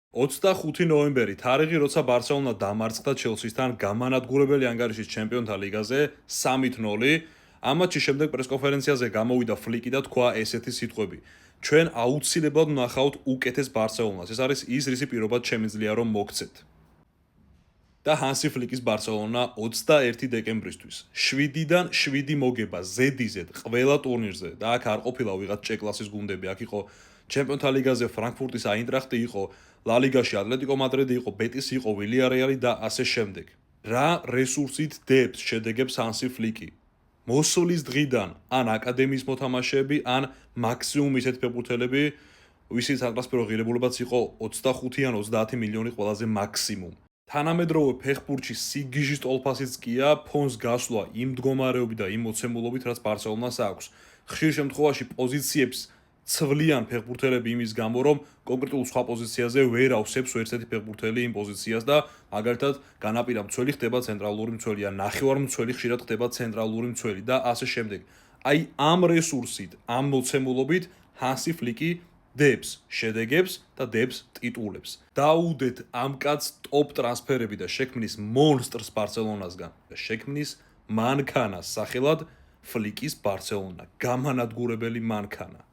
25 ნოემბერი თარიღი, როცა ბარსელონა დამარცხდა ჩელსისთან გამანადგურებელი ანგარიშის ჩემპიონთა ლიგაზე 3-0. ამ მატჩის შემდეგ პრესკონფერენციაზე გამოვიდა ფლიკი და თქვა ესეთი სიტყვები: ჩვენ აუცილებლად ვნახავთ უკეთეს ბარსელონას. ეს არის ის, რისი პირობად შემიძლია რომ მოგცეთ. და ჰანსი ფლიკის ბარსელონა 21 დეკემბრისთვის 7-დან 7 მოგება ზედიზედ ყველა ტურნირზე და აქ არ ყოფილა ვიღაც ჭეკლასის გუნდები, აქ იყო ჩემპიონთა ლიგაზე ფრანკფურტის აინტრახტი იყო, ლა ლიგაში ატლეტიკო მადრიდი იყო, ბეტისი იყო, ვილიარეალი და ასე შემდეგ. რა რესურსით დებს შედეგებს ჰანსი ფლიკი? მოსვლის დღიდან ან აკადემიის მოთამაშეები, ან მაქსიმუმ ისეთ ფეხბურთელები, ვისის სატრანსფერო ღირებულებაც იყო 25 ან 30 მილიონი ყველაზე მაქსიმუმ. თანამედროვე ფეხბურთში სიგიჟის ტოლფასიც კია ფონს გასვლა იმ მდგომარეობით და იმ მოცემულობით, რაც ბარსელონას აქვს. ხშირ შემთხვევაში პოზიციებს ცვლიან ფეხბურთელები იმის გამო, რომ კონკრეტულ სხვა პოზიციაზე ვერ ავსებს ერთერთი ფეხბურთელი იმ პოზიციას და მაგალითად განაპირა მცველი ხდება ცენტრალური მცველი ან ნახევარმცველი ხშირად ხდება ცენტრალური მცველი და ასე შემდეგ. აი ამ რესურსით, ამ მოცემულობით ჰანსი ფლიკი დებს შედეგებს და დებს ტიტულებს. დაუდეთ ამ კაცს ტოპ ტრანსფერები და შექმნის მონსტრს ბარსელონასგან და შექმნის მანქანას სახელად ფლიკის ბარსელონა, გამანადგურებელი მანქანა.